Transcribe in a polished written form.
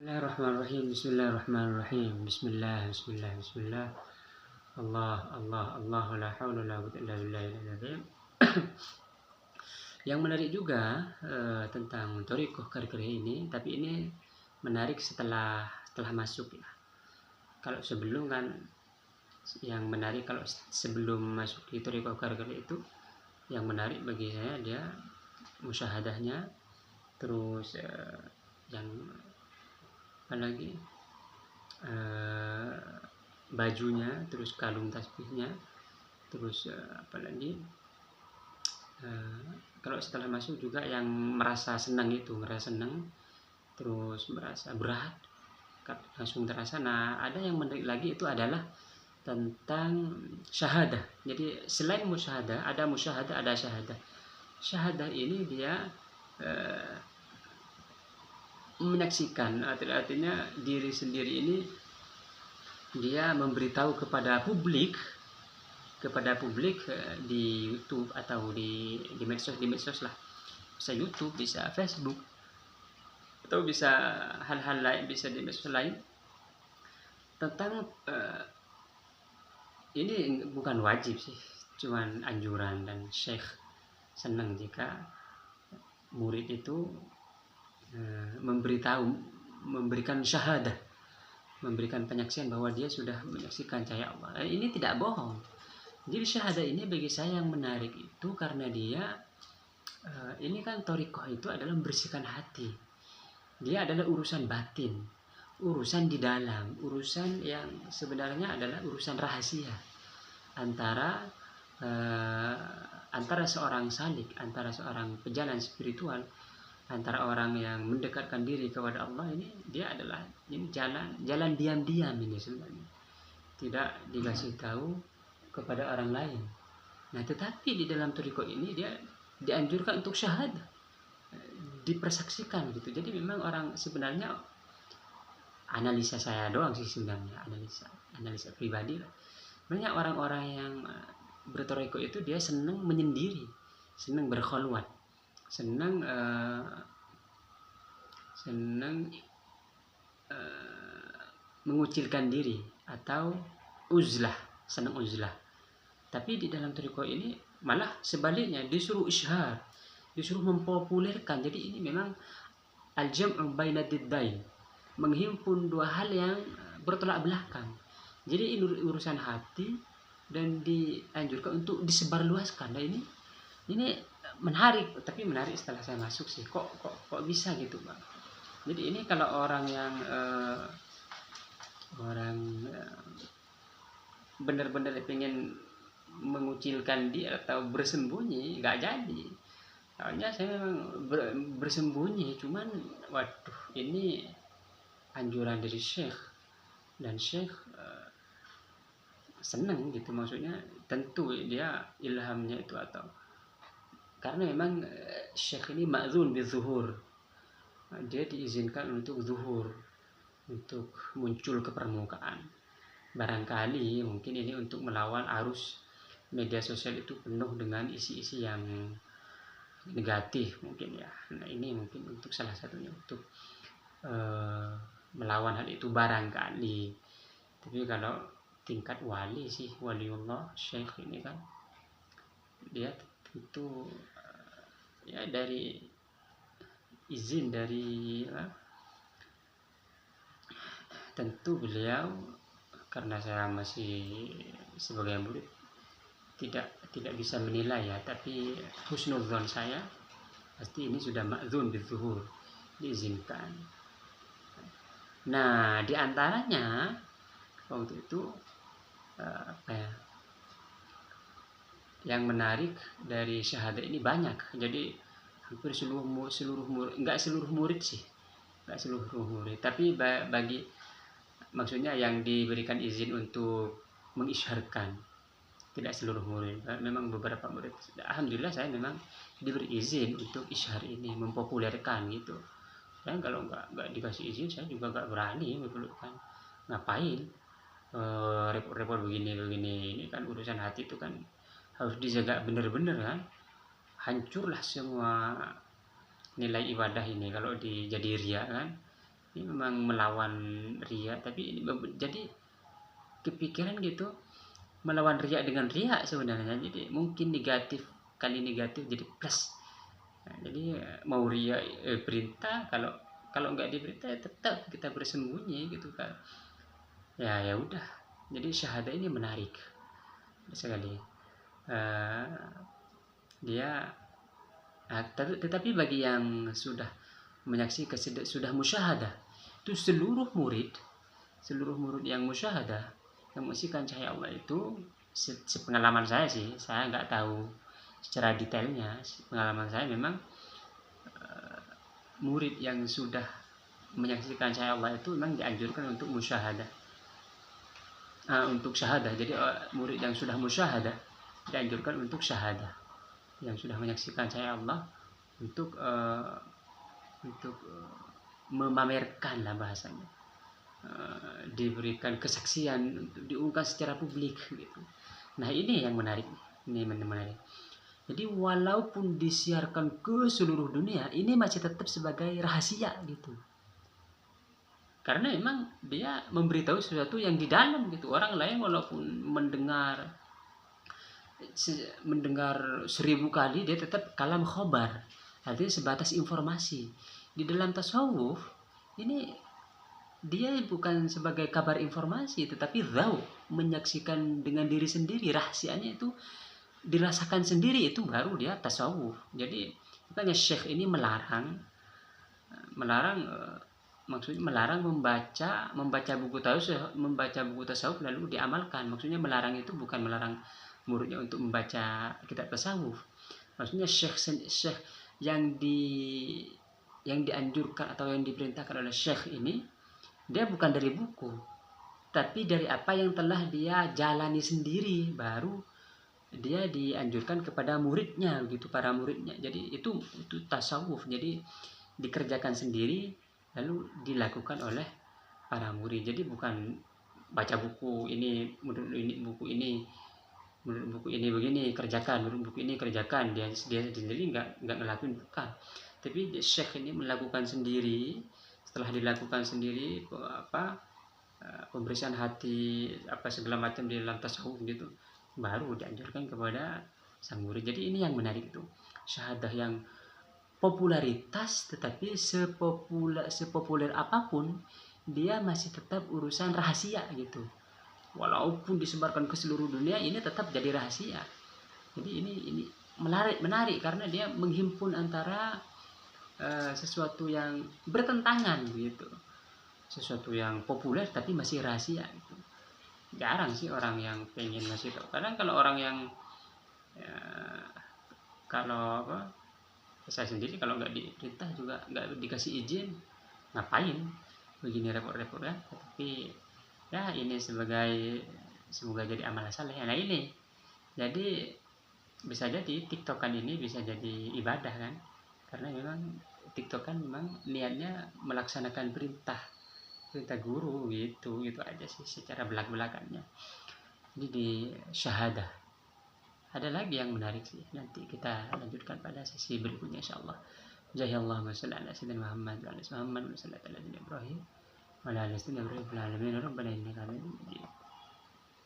Bismillahirrahmanirrahim. Bismillahirrahmanirrahim. Bismillah, bismillah, bismillah. Allah, Allah, Allah, la haula la quwwata illa billahil. Yang menarik juga tentang thariqah Qadir ini, tapi ini menarik setelah masuk ya. Kalau sebelum kan yang menarik kalau sebelum masuk di thariqah Qadir itu yang menarik bagi saya dia musyahadahnya, terus yang apalagi bajunya, terus kalung tasbihnya, terus apalagi kalau setelah masuk juga yang merasa senang itu, merasa senang, terus merasa berat langsung terasa. Nah, ada yang menarik lagi itu adalah tentang syahadah. Jadi selain musyahadah, ada musyahadah, ada syahadah. Syahadah ini dia menyaksikan, artinya diri sendiri ini dia memberitahu kepada publik di YouTube atau di medsos lah, bisa YouTube, bisa Facebook, atau bisa hal-hal lain, bisa di medsos lain tentang ini bukan wajib sih, cuman anjuran, dan Syekh senang jika murid itu memberikan syahadah, memberikan penyaksian bahwa dia sudah menyaksikan cahaya Allah. Ini tidak bohong. Jadi syahadah ini bagi saya yang menarik itu karena dia ini kan thariqah itu adalah membersihkan hati. Dia adalah urusan batin, urusan di dalam, urusan yang sebenarnya adalah urusan rahasia antara seorang salik, antara seorang pejalan spiritual, antara orang yang mendekatkan diri kepada Allah. Ini dia adalah ini jalan diam-diam ini sebenarnya, tidak dikasih tahu kepada orang lain. Nah, tetapi di dalam thariqah ini dia dianjurkan untuk syahadah, dipersaksikan gitu. Jadi memang orang sebenarnya, analisa saya doang sih sebenarnya, analisa pribadi lah. Banyak orang-orang yang berthariqah itu dia senang menyendiri, senang berkhalwat, senang mengucilkan diri atau uzlah, senang uzlah. Tapi di dalam thariqah ini malah sebaliknya, disuruh isyhar, disuruh mempopulerkan. Jadi ini memang al-jam'u baina diddain, menghimpun dua hal yang bertolak belakang. Jadi ini urusan hati dan dianjurkan untuk disebarluaskan. Nah, ini menarik, tapi menarik setelah saya masuk sih, kok bisa gitu, Bang. Jadi ini kalau orang yang benar-benar pengen mengucilkan dia atau bersembunyi, nggak jadi. Soalnya saya memang bersembunyi, cuman waduh, ini anjuran dari Syekh, dan Syekh senang gitu, maksudnya tentu dia ilhamnya itu, atau karena memang Syekh ini ma'zun bizuhur, dia diizinkan untuk zuhur, untuk muncul ke permukaan. Barangkali mungkin ini untuk melawan arus media sosial itu penuh dengan isi-isi yang negatif mungkin ya. Nah, ini mungkin untuk salah satunya untuk melawan hal itu barangkali. Tapi kalau tingkat wali sih, waliullah Syekh ini kan dia tentu ya dari izin dari tentu beliau, karena saya masih sebagai murid tidak bisa menilai ya, tapi husnudzon saya pasti ini sudah ma'zun bizuhur, diizinkan. Nah, diantaranya waktu itu yang menarik dari syahadah ini banyak. Jadi hampir seluruh murid, nggak seluruh murid, tapi bagi, maksudnya yang diberikan izin untuk mengisyharkan, tidak seluruh murid. Memang beberapa murid, alhamdulillah saya memang diberi izin untuk isyhar ini, mempopulerkan gitu. Dan kalau nggak dikasih izin, saya juga nggak berani mempopulerkan. Ngapain repot-repot begini. Ini kan urusan hati itu kan harus dijaga benar-benar kan. Hancurlah semua nilai ibadah ini kalau jadi riya kan. ini memang melawan riya, tapi ini jadi kepikiran gitu melawan riya dengan riya sebenarnya. Jadi mungkin negatif kali negatif jadi plus. Nah, jadi mau riya perintah, kalau kalau nggak diperintah ya tetap kita bersembunyi gitu kan. Ya udah. Jadi syahadah ini menarik sekali. Dia tetapi bagi yang sudah menyaksikan, sudah musyahadah, itu seluruh murid yang musyahadah, yang menyaksikan cahaya Allah itu, sepengalaman saya sih, saya nggak tahu secara detailnya, pengalaman saya memang murid yang sudah menyaksikan cahaya Allah itu memang dianjurkan untuk musyahadah, untuk syahadah. Jadi murid yang sudah musyahadah dianjurkan untuk syahadah, yang sudah menyaksikan cahaya Allah untuk memamerkan lah bahasanya, diberikan kesaksian untuk diungkap secara publik gitu. Nah ini yang menarik, menarik. Jadi walaupun disiarkan ke seluruh dunia, ini masih tetap sebagai rahasia gitu. Karena memang dia memberitahu sesuatu yang di dalam gitu. Orang lain walaupun mendengar 1000 kali, dia tetap kalam khobar, artinya sebatas informasi. Di dalam tasawuf ini dia bukan sebagai kabar informasi, tetapi dzauq, menyaksikan dengan diri sendiri, rahasianya itu dirasakan sendiri, itu baru dia tasawuf. Jadi makanya Syekh ini melarang maksudnya melarang membaca buku tasawuf lalu diamalkan. Maksudnya melarang itu bukan melarang muridnya untuk membaca kitab tasawuf. Maksudnya Syekh yang dianjurkan atau yang diperintahkan oleh Syekh ini, dia bukan dari buku, tapi dari apa yang telah dia jalani sendiri, baru dia dianjurkan kepada muridnya gitu, para muridnya. Jadi itu tasawuf, jadi dikerjakan sendiri lalu dilakukan oleh para murid. Jadi bukan baca buku ini, menurut buku ini begini kerjakan, menurut buku ini kerjakan, dia sendiri nggak ngelakuin, bukan. Tapi Syekh ini melakukan sendiri. Setelah dilakukan sendiri pembersihan hati apa segala macam di dalam tasawuf gitu, baru dianjurkan kepada sang murid. Jadi ini yang menarik itu, syahadah yang popularitas, tetapi sepopuler apapun dia masih tetap urusan rahasia gitu. Walaupun disebarkan ke seluruh dunia, ini tetap jadi rahasia. Jadi ini menarik karena dia menghimpun antara sesuatu yang bertentangan gitu, sesuatu yang populer tapi masih rahasia gitu. Jarang sih orang yang pengen ngasih tahu. Kadang kalau orang yang kalau saya sendiri kalau nggak diperintah juga nggak dikasih izin, ngapain begini repot-repot ya. Tapi ya ini semoga jadi amal saleh. Nah ini jadi bisa jadi TikTokan ini bisa jadi ibadah kan, karena memang TikTokan memang niatnya melaksanakan perintah guru gitu aja sih secara belak-belakannya. Ini di syahadah. Ada lagi yang menarik sih, nanti kita lanjutkan pada sesi berikutnya insyaallah. Jazallahu khairan ala sayyidina Muhammad wa ala Muhammad wa sallallahu alaihi wa sallam Ibrahim wa ala alihi wa sahbihi wa ala alihi wa sahbihi